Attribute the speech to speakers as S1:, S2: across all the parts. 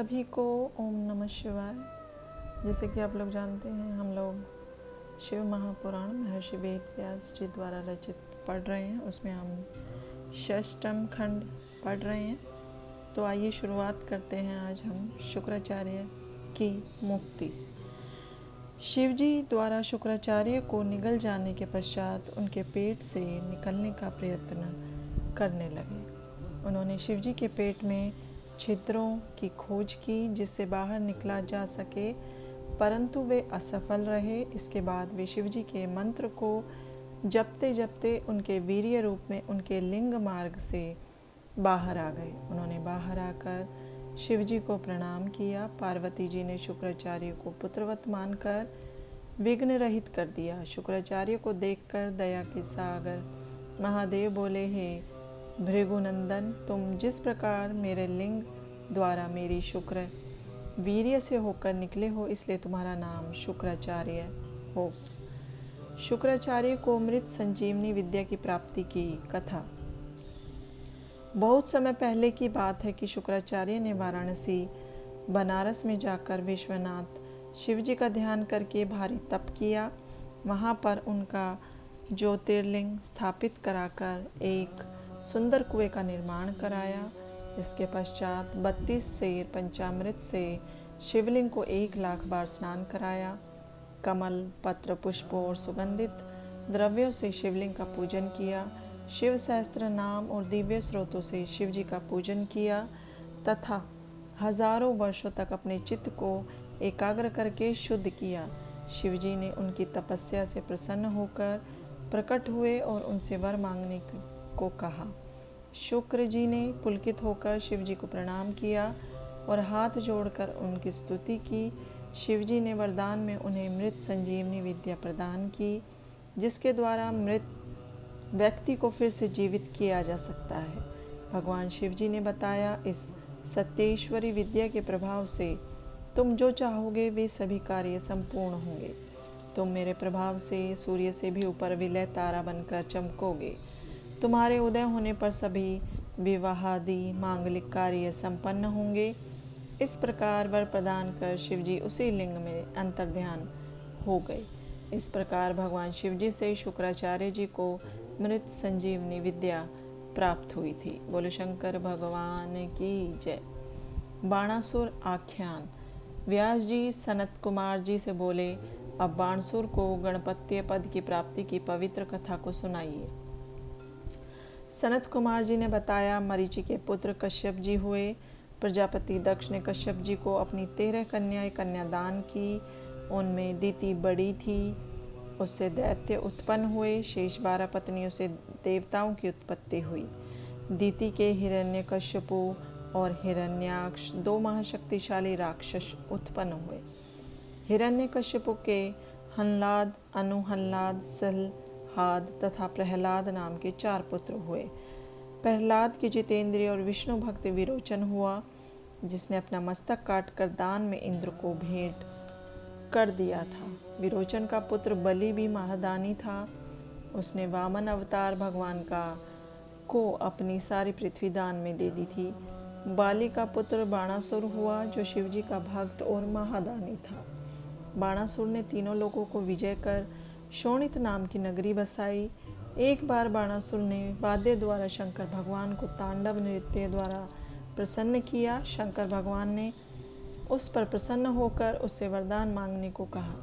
S1: सभी को ओम नमः शिवाय। जैसे कि आप लोग जानते हैं, हम लोग शिव महापुराण महर्षि वेद व्यास जी द्वारा रचित पढ़ रहे हैं। उसमें हम षष्ठम खंड पढ़ रहे हैं। तो आइए शुरुआत करते हैं। आज हम शुक्राचार्य की मुक्ति। शिव जी द्वारा शुक्राचार्य को निगल जाने के पश्चात उनके पेट से निकलने का प्रयत्न करने लगे। उन्होंने शिव जी के पेट में छिद्रों की खोज की जिससे बाहर निकला जा सके, परंतु वे असफल रहे। इसके बाद वे शिव जी के मंत्र को जपते जपते उनके वीर्य रूप में उनके लिंग मार्ग से बाहर आ गए। उन्होंने बाहर आकर शिव जी को प्रणाम किया। पार्वती जी ने शुक्राचार्य को पुत्रवत मानकर विघ्न रहित कर दिया। शुक्राचार्य को देखकर दया के सागर महादेव बोले, हे भृगुनंदन, तुम जिस प्रकार मेरे लिंग द्वारा मेरी शुक्र वीर्य से होकर निकले हो, इसलिए तुम्हारा नाम शुक्राचार्य हो। शुक्राचार्य को मृत संजीवनी विद्या की प्राप्ति की कथा। बहुत समय पहले की बात है कि शुक्राचार्य ने वाराणसी बनारस में जाकर विश्वनाथ शिव जी का ध्यान करके भारी तप किया। वहाँ पर उनका ज्योतिर्लिंग स्थापित कराकर एक सुंदर कुएं का निर्माण कराया। इसके पश्चात 32 सेर पंचामृत से शिवलिंग को 1,00,000 बार स्नान कराया। कमल, पत्र, पुष्पों और सुगंधित द्रव्यों से शिवलिंग का पूजन किया। शिव सहस्त्र नाम और दिव्य स्रोतों से शिव जी का पूजन किया तथा हजारों वर्षों तक अपने चित्त को एकाग्र करके शुद्ध किया। शिव जी ने उनकी तपस्या से प्रसन्न होकर प्रकट हुए और उनसे वर मांगने को कहा। शुक्र जी ने पुलकित होकर शिव जी को प्रणाम किया और हाथ जोड़कर उनकी स्तुति की। शिव जी ने वरदान में उन्हें मृत संजीवनी विद्या प्रदान की, जिसके द्वारा मृत व्यक्ति को फिर से जीवित किया जा सकता है। भगवान शिव जी ने बताया, इस सत्येश्वरी विद्या के प्रभाव से तुम जो चाहोगे वे सभी कार्य संपूर्ण होंगे। तुम मेरे प्रभाव से सूर्य से भी ऊपर विलय तारा बनकर चमकोगे। तुम्हारे उदय होने पर सभी विवाहादि मांगलिक कार्य संपन्न होंगे। इस प्रकार वर प्रदान कर शिव जी उसी लिंग में अंतर्ध्यान हो गए। इस प्रकार भगवान शिव जी से शुक्राचार्य जी को मृत संजीवनी विद्या प्राप्त हुई थी। बोलो शंकर भगवान की जय। बाणासुर आख्यान। व्यास जी सनत कुमार जी से बोले, अब बाणसुर को गणपत्य पद की प्राप्ति की पवित्र कथा को सुनाइए। सनत कुमार जी ने बताया, मरीचि के पुत्र कश्यप जी हुए। प्रजापति दक्ष ने कश्यप जी को अपनी 13 कन्याएं कन्यादान की। उनमें दीति बड़ी थी, उससे दैत्य उत्पन्न हुए। शेष 12 पत्नियों से देवताओं की उत्पत्ति हुई। दीति के हिरण्यकश्यपु और हिरण्याक्ष 2 महाशक्तिशाली राक्षस उत्पन्न हुए। हिरण्यकश्यपु के हन्लाद, अनुहन्लाद, सलहाद तथा प्रहलाद नाम के 4 पुत्र हुए। प्रहलाद के जितेंद्रिय और विष्णु भक्त विरोचन हुआ, जिसने अपना मस्तक काटकर दान में इंद्र को भेंट कर दिया था। विरोचन का पुत्र बलि भी महादानी था। उसने वामन अवतार भगवान को अपनी सारी पृथ्वी दान में दे दी थी। बाली का पुत्र बाणासुर हुआ, जो शिवजी का भक्त और महादानी था। बाणासुर ने तीनों लोगों को विजय कर शोणित नाम की नगरी बसाई। एक बार बाणासुर ने वाद्य द्वारा शंकर भगवान को तांडव नृत्य द्वारा प्रसन्न किया। शंकर भगवान ने उस पर प्रसन्न होकर उससे वरदान मांगने को कहा।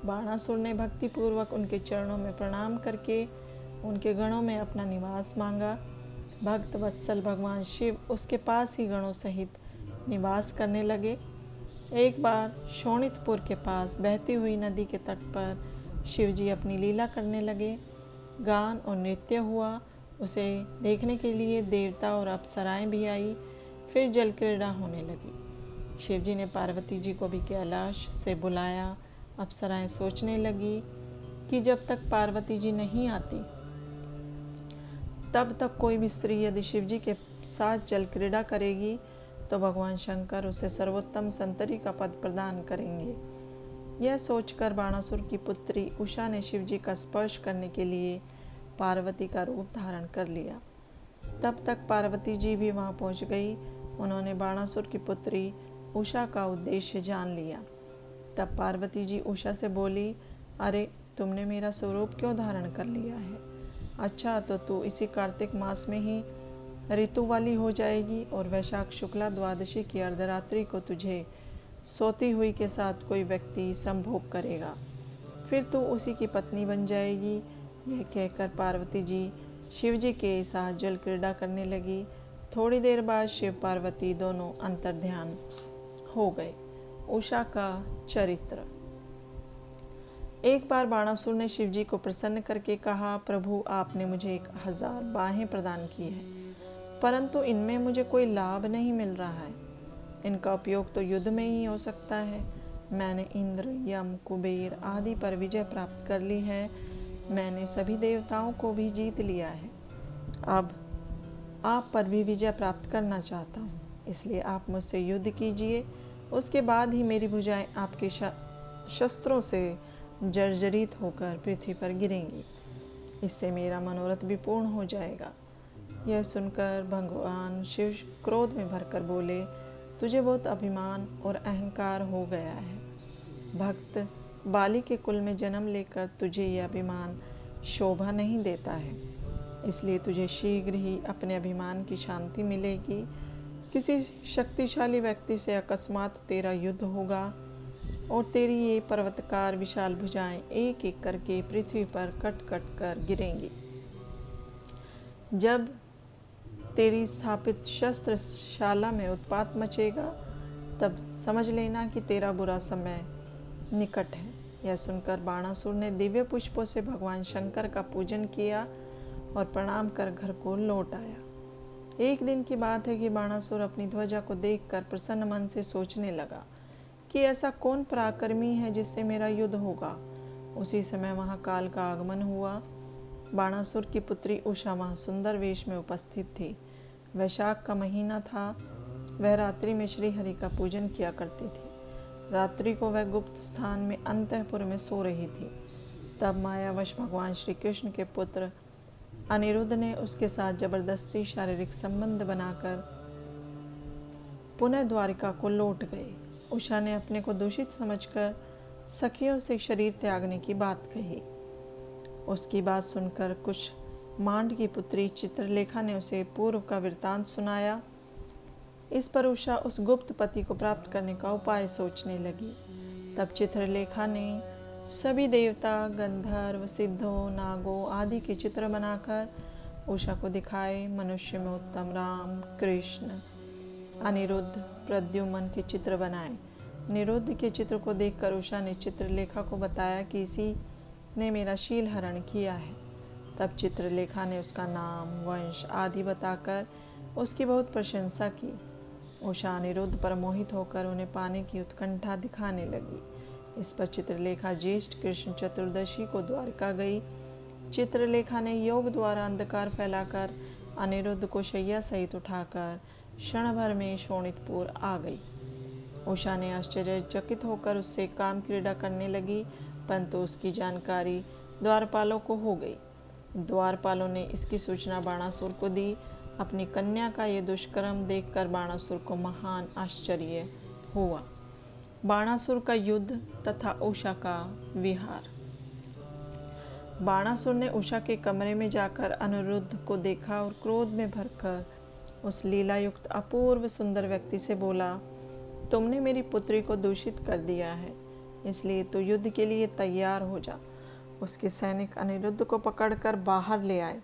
S1: बाणासुर ने भक्तिपूर्वक उनके चरणों में प्रणाम करके उनके गणों में अपना निवास मांगा। भक्त वत्सल भगवान शिव उसके पास ही गणों सहित निवास करने लगे। एक बार शोणितपुर के पास बहती हुई नदी के तट पर शिवजी अपनी लीला करने लगे। गान और नृत्य हुआ। उसे देखने के लिए देवता और अप्सराएं भी आई। फिर जल क्रीड़ा होने लगी। शिवजी ने पार्वती जी को भी कैलाश से बुलाया। अप्सराएं सोचने लगी कि जब तक पार्वती जी नहीं आती तब तक कोई भी स्त्री यदि शिवजी के साथ जल क्रीड़ा करेगी तो भगवान शंकर उसे सर्वोत्तम संतरी का पद प्रदान करेंगे। यह सोचकर बाणासुर की पुत्री उषा ने शिवजी का स्पर्श करने के लिए पार्वती का रूप धारण कर लिया। तब तक पार्वती जी भी वहां पहुंच गई। उन्होंने बाणासुर की पुत्री उषा का उद्देश्य जान लिया। तब पार्वती जी उषा से बोली, अरे तुमने मेरा स्वरूप क्यों धारण कर लिया है? अच्छा, तो तू इसी कार्तिक मास में ही ऋतु वाली हो जाएगी और वैशाख शुक्ला द्वादशी की अर्धरात्रि को तुझे सोती हुई के साथ कोई व्यक्ति संभोग करेगा, फिर तू उसी की पत्नी बन जाएगी। यह कहकर पार्वती जी शिव जी के साथ जल क्रीड़ा करने लगी। थोड़ी देर बाद शिव पार्वती दोनों अंतर्ध्यान हो गए। उषा का चरित्र। एक बार बाणासुर ने शिव जी को प्रसन्न करके कहा, प्रभु आपने मुझे 1000 बाहें प्रदान की है, परंतु इनमें मुझे कोई लाभ नहीं मिल रहा है। इनका उपयोग तो युद्ध में ही हो सकता है। मैंने इंद्र, यम, कुबेर आदि पर विजय प्राप्त कर ली है। मैंने सभी देवताओं को भी जीत लिया है। अब आप पर भी विजय प्राप्त करना चाहता हूँ, इसलिए आप मुझसे युद्ध कीजिए। उसके बाद ही मेरी भुजाएं आपके शस्त्रों से जर्जरित होकर पृथ्वी पर गिरेंगी। इससे मेरा मनोरथ भी पूर्ण हो जाएगा। यह सुनकर भगवान शिव क्रोध में भरकर बोले, तुझे बहुत अभिमान और अहंकार हो गया है। भक्त बाली के कुल में जन्म लेकर तुझे यह अभिमान शोभा नहीं देता है, इसलिए तुझे शीघ्र ही अपने अभिमान की शांति मिलेगी। किसी शक्तिशाली व्यक्ति से अकस्मात तेरा युद्ध होगा और तेरी ये पर्वतकार विशाल भुजाएं एक एक करके पृथ्वी पर कट कट कर गिरेंगी। जब तेरी स्थापित शस्त्रशाला में उत्पात मचेगा, तब समझ लेना कि तेरा बुरा समय निकट है। यह सुनकर बाणासुर ने दिव्य पुष्पों से भगवान शंकर का पूजन किया और प्रणाम कर घर को लौट आया। एक दिन की बात है कि बाणासुर अपनी ध्वजा को देखकर प्रसन्न मन से सोचने लगा कि ऐसा कौन पराक्रमी है जिससे मेरा युद्ध होगा। उसी समय वहाँ काल का आगमन हुआ। बाणासुर की पुत्री उषा वहाँ सुंदर वेश में उपस्थित थी। वैशाख का महीना था। वह रात्रि में श्री हरि का पूजन किया करती थी। रात्रि को वह गुप्त स्थान में अंतःपुर में सो रही थी। तब मायावश भगवान श्री कृष्ण के पुत्र अनिरुद्ध ने उसके साथ जबरदस्ती शारीरिक संबंध बनाकर पुनः द्वारिका को लौट गए। उषा ने अपने को दूषित समझकर सखियों से शरीर त्यागने की बात कही। उसकी बात सुनकर कुछ मांड की पुत्री चित्रलेखा ने उसे पूर्व का वृत्तांत सुनाया। इस पर उषा उस गुप्त पति को प्राप्त करने का उपाय सोचने लगी। तब चित्रलेखा ने सभी देवता, गंधर्व, सिद्धों, नागों आदि के चित्र बनाकर उषा को दिखाए। मनुष्य में उत्तम राम, कृष्ण, अनिरुद्ध, प्रद्युम्न के चित्र बनाए। निरुद्ध के चित्र को देखकर उषा ने चित्रलेखा को बताया कि इसी ने मेरा शील हरण किया है। तब चित्रलेखा ने उसका नाम, वंश आदि बताकर उसकी बहुत प्रशंसा की। उषा अनिरुद्ध पर मोहित होकर उन्हें पाने की उत्कंठा दिखाने लगी। इस पर चित्रलेखा ज्येष्ठ कृष्ण चतुर्दशी को द्वारका गई। चित्रलेखा ने योग द्वारा अंधकार फैलाकर अनिरुद्ध को शैया सहित उठाकर क्षण भर में शोणितपुर आ गई। उषा ने आश्चर्यचकित होकर उससे काम क्रीड़ा करने लगी, परंतु उसकी जानकारी द्वारपालों को हो गई। द्वारपालों ने इसकी सूचना बाणासुर को दी। अपनी कन्या का ये दुष्कर्म देखकर बाणासुर को महान आश्चर्य हुआ। बाणासुर का युद्ध तथा उषा का विहार। बाणासुर ने उषा के कमरे में जाकर अनिरुद्ध को देखा और क्रोध में भरकर उस लीलायुक्त अपूर्व सुंदर व्यक्ति से बोला, तुमने मेरी पुत्री को दूषित कर दिया है, इसलिए तो युद्ध के लिए तैयार हो जा। उसके सैनिक अनिरुद्ध को पकड़कर बाहर ले आए।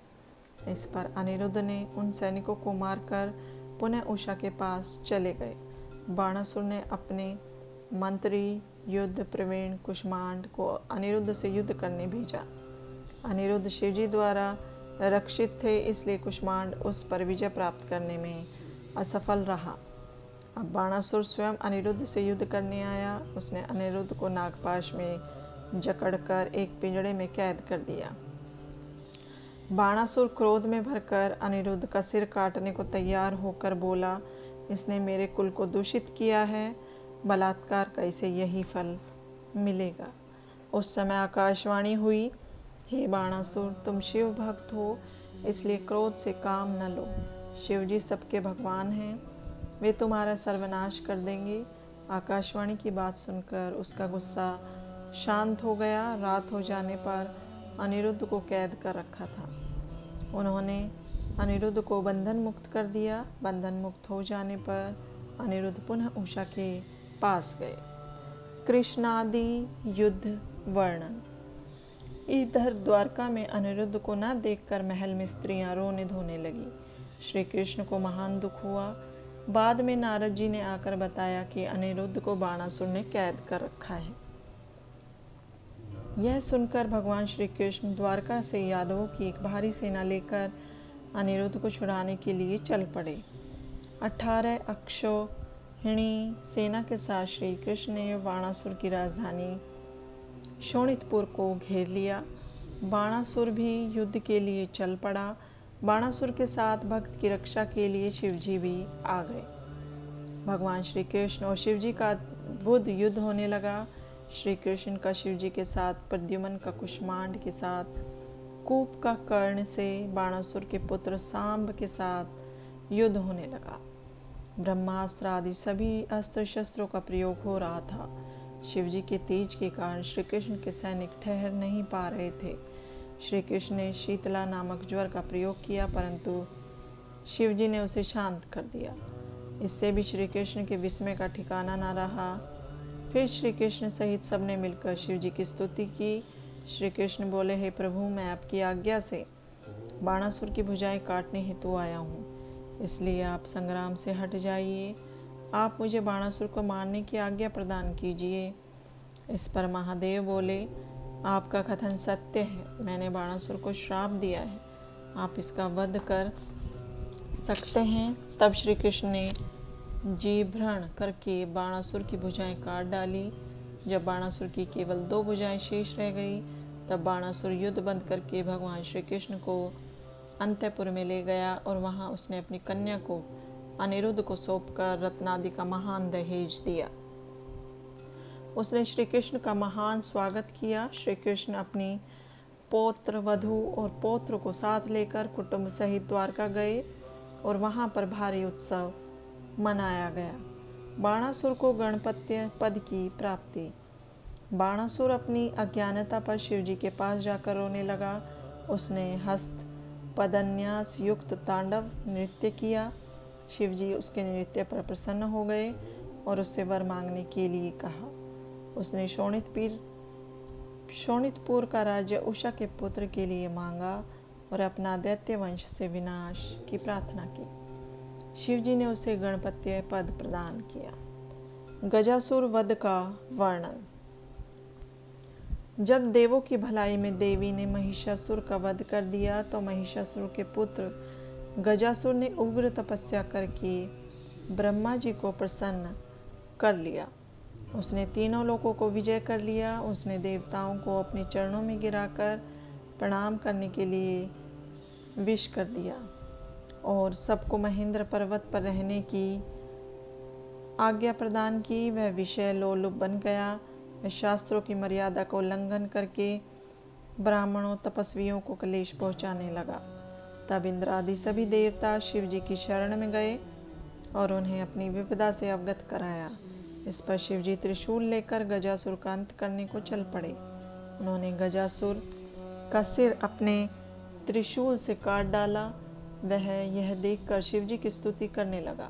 S1: इस पर अनिरुद्ध ने उन सैनिकों को मारकर पुनः उषा के पास चले गए। बाणासुर ने अपने मंत्री युद्ध प्रवीण कुष्मांड को अनिरुद्ध से युद्ध करने भेजा। अनिरुद्ध शिवजी द्वारा रक्षित थे, इसलिए कुष्मांड उस पर विजय प्राप्त करने में असफल रहा। अब बाणासुर स्वयं अनिरुद्ध से युद्ध करने आया। उसने अनिरुद्ध को नागपाश में जकड़कर एक पिंजड़े में कैद कर दिया। बाणासुर क्रोध में भरकर अनिरुद्ध का सिर काटने को तैयार होकर बोला, इसने मेरे कुल को दूषित किया है, बलात्कार का इसे यही फल मिलेगा। उस समय आकाशवाणी हुई, हे बाणासुर, तुम शिव भक्त हो, इसलिए क्रोध से काम न लो। शिवजी सबके भगवान हैं, वे तुम्हारा सर्वनाश कर देंगे। आकाशवाणी की बात सुनकर उसका गुस्सा शांत हो गया। रात हो जाने पर अनिरुद्ध को कैद कर रखा था। उन्होंने अनिरुद्ध को बंधन मुक्त कर दिया। बंधन मुक्त हो जाने पर अनिरुद्ध पुनः उषा के पास गए। कृष्णादि युद्ध वर्णन। इधर द्वारका में अनिरुद्ध को न देखकर महल में स्त्रियां रोने धोने लगी। श्री कृष्ण को महान दुख हुआ। बाद में नारद जी ने आकर बताया कि अनिरुद्ध को बाणासुर ने कैद कर रखा है। यह सुनकर भगवान श्री कृष्ण द्वारका से यादवों की एक भारी सेना लेकर अनिरुद्ध को छुड़ाने के लिए चल पड़े। 18 अक्षौहिणी सेना के साथ श्री कृष्ण ने बाणासुर की राजधानी शोणितपुर को घेर लिया। बाणासुर भी युद्ध के लिए चल पड़ा। बाणासुर के साथ भक्त की रक्षा के लिए शिवजी भी आ गए। भगवान श्री कृष्ण और शिवजी का अद्भुत युद्ध होने लगा। श्री कृष्ण का शिवजी के साथ, प्रद्युम्न का कुष्मांड के साथ, कूप का कर्ण से बाणासुर के पुत्र सांब के साथ युद्ध होने लगा। ब्रह्मास्त्र आदि सभी अस्त्र शस्त्रों का प्रयोग हो रहा था। शिवजी के तेज के कारण श्री कृष्ण के सैनिक ठहर नहीं पा रहे थे। श्री कृष्ण ने शीतला नामक ज्वर का प्रयोग किया, परंतु शिवजी ने उसे शांत कर दिया। इससे भी श्री कृष्ण के विस्मय का ठिकाना न रहा। फिर श्री कृष्ण सहित सबने मिलकर शिवजी की स्तुति की। श्री कृष्ण बोले, हे प्रभु, मैं आपकी आज्ञा से बाणासुर की भुजाएं काटने हेतु आया हूँ, इसलिए आप संग्राम से हट जाइए। आप मुझे बाणासुर को मारने की आज्ञा प्रदान कीजिए। इस पर महादेव बोले, आपका कथन सत्य है। मैंने बाणासुर को श्राप दिया है, आप इसका वध कर सकते हैं। तब श्री कृष्ण ने जीभ्रण करके बाणासुर की भुजाएं काट डाली। जब बाणासुर की केवल 2 भुजाएं शेष रह गई, तब बाणासुर युद्ध बंद करके भगवान श्री कृष्ण को अंतःपुर में ले गया और वहां उसने अपनी कन्या को अनिरुद्ध को सौंपकर रत्नादि का महान दहेज दिया। उसने श्री कृष्ण का महान स्वागत किया। श्री कृष्ण अपनी पौत्र, वधू और पौत्र को साथ लेकर कुटुंब सहित द्वारका गए और वहां पर भारी उत्सव मनाया गया। बाणासुर को गणपत्य पद की प्राप्ति। बाणासुर अपनी अज्ञानता पर शिवजी के पास जाकर रोने लगा। उसने हस्त पदन्यास युक्त तांडव नृत्य किया। शिवजी उसके नृत्य पर प्रसन्न हो गए और उससे वर मांगने के लिए कहा। उसने शोणितपुर का राज्य उषा के पुत्र के लिए मांगा और अपना दैत्य वंश से विनाश की प्रार्थना की। शिवजी ने उसे गणपत्य पद प्रदान किया। गजासुर वध का वर्णन। जब देवों की भलाई में देवी ने महिषासुर का वध कर दिया, तो महिषासुर के पुत्र गजासुर ने उग्र तपस्या करके ब्रह्मा जी को प्रसन्न कर लिया। उसने तीनों लोकों को विजय कर लिया। उसने देवताओं को अपने चरणों में गिराकर प्रणाम करने के लिए विश कर दिया और सबको महेंद्र पर्वत पर रहने की आज्ञा प्रदान की। वह विषय लोलुप बन गया। वह शास्त्रों की मर्यादा को उल्लंघन करके ब्राह्मणों, तपस्वियों को क्लेश पहुंचाने लगा। तब इंद्र आदि सभी देवता शिव जी की शरण में गए और उन्हें अपनी विपदा से अवगत कराया। इस पर शिव जी त्रिशूल लेकर गजासुर का अंत करने को चल पड़े। उन्होंने गजासुर का सिर अपने त्रिशूल से काट डाला। वह यह देखकर शिव जी की स्तुति करने लगा।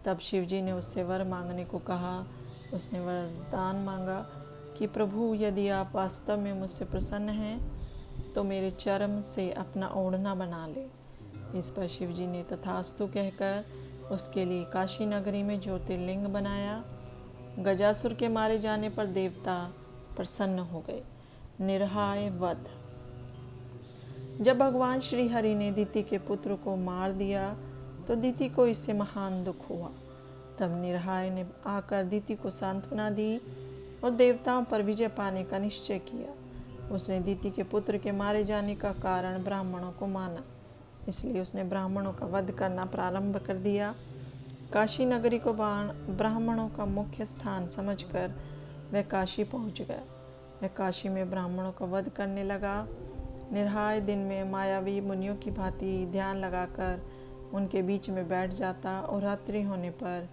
S1: तब शिव जी ने उससे वर मांगने को कहा। उसने वरदान मांगा कि प्रभु, यदि आप वास्तव में मुझसे प्रसन्न हैं तो मेरे चर्म से अपना ओढ़ना बना ले। इस पर शिव जी ने तथास्तु कहकर उसके लिए काशी नगरी में ज्योतिर्लिंग बनाया। गजासुर के मारे जाने पर देवता प्रसन्न हो गए। निर्हाय वध। जब भगवान श्री हरि ने दिति के पुत्र को मार दिया तो दिति को इससे महान दुख हुआ। तब निर्हाय ने आकर दिति को सांत्वना दी और देवताओं पर विजय पाने का निश्चय किया। उसने दिति के पुत्र के मारे जाने का कारण ब्राह्मणों को माना, इसलिए उसने ब्राह्मणों का वध करना प्रारंभ कर दिया। काशी नगरी को ब्राह्मणों का मुख्य स्थान समझकर वह काशी पहुंच गया। वह काशी में ब्राह्मणों का वध करने लगा। निर्हाय दिन में मायावी मुनियों की भांति ध्यान लगाकर उनके बीच में बैठ जाता और रात्रि होने पर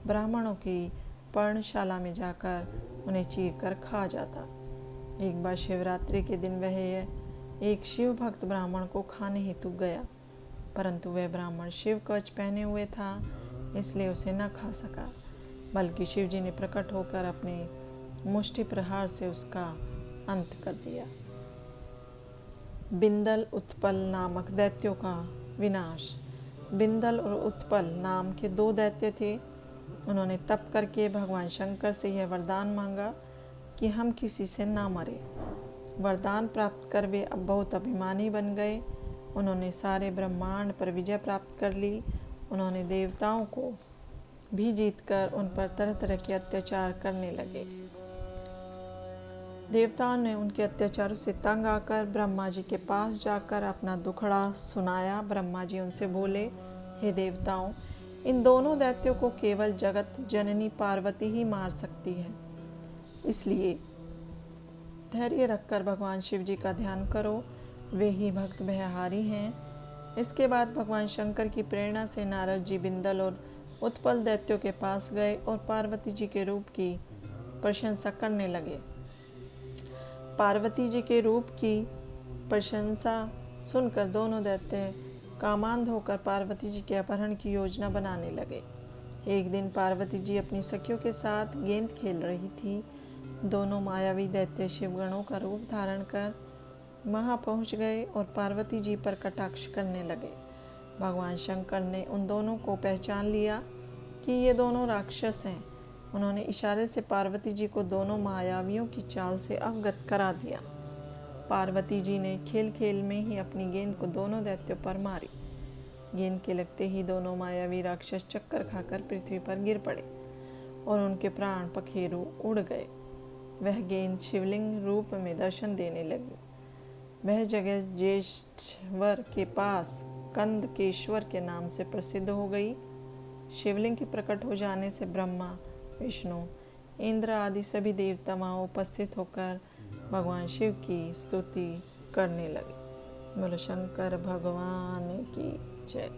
S1: ब्राह्मणों की पर्णशाला में जाकर उन्हें चीर कर खा जाता। एक बार शिवरात्रि के दिन वह एक शिव भक्त ब्राह्मण को खाने हेतु गया, परंतु वह ब्राह्मण शिव कवच पहने हुए था, इसलिए उसे न खा सका, बल्कि शिव जी ने प्रकट होकर अपने मुष्टि प्रहार से उसका अंत कर दिया। बिंदल उत्पल नामक दैत्यों का विनाश। बिंदल और उत्पल नाम के 2 दैत्य थे। उन्होंने तप करके भगवान शंकर से यह वरदान मांगा कि हम किसी से ना मरे। वरदान प्राप्त कर वे अब बहुत अभिमानी बन गए। उन्होंने सारे ब्रह्मांड पर विजय प्राप्त कर ली। उन्होंने देवताओं को भी जीतकर उन पर तरह तरह के अत्याचार करने लगे। देवताओं ने उनके अत्याचारों से तंग आकर ब्रह्मा जी के पास जाकर अपना दुखड़ा सुनाया। ब्रह्मा जी उनसे बोले, हे देवताओं, इन दोनों दैत्यों को केवल जगत जननी पार्वती ही मार सकती है, इसलिए धैर्य रखकर भगवान शिव जी का ध्यान करो, वे ही भक्त भयहारी हैं। इसके बाद भगवान शंकर की प्रेरणा से नारद जी बिंदल और उत्पल दैत्यों के पास गए और पार्वती जी के रूप की प्रशंसा करने लगे। पार्वती जी के रूप की प्रशंसा सुनकर दोनों दैत्य कामांध होकर पार्वती जी के अपहरण की योजना बनाने लगे। एक दिन पार्वती जी अपनी सखियों के साथ गेंद खेल रही थी। दोनों मायावी दैत्य शिवगणों का रूप धारण कर वहां पहुंच गए और पार्वती जी पर कटाक्ष करने लगे। भगवान शंकर ने उन दोनों को पहचान लिया कि ये दोनों राक्षस हैं। उन्होंने इशारे से पार्वती जी को दोनों मायावियों की चाल से अवगत करा दिया। पार्वती जी ने खेल खेल में ही अपनी गेंद को दोनों दैत्यों पर मारी। गेंद के लगते ही दोनों मायावी राक्षस चक्कर खाकर पृथ्वी पर गिर पड़े और उनके प्राण पखेरु उड़ गए। वह गेंद शिवलिंग रूप में दर्शन देने लगी। वह जगह ज्येष्ठवर के पास कंदकेश्वर के नाम से प्रसिद्ध हो गई। शिवलिंग के प्रकट हो जाने से ब्रह्मा, विष्णु, इंद्र आदि सभी देवता वहाँ उपस्थित होकर भगवान शिव की स्तुति करने लगे। बोलो शंकर भगवान की जय।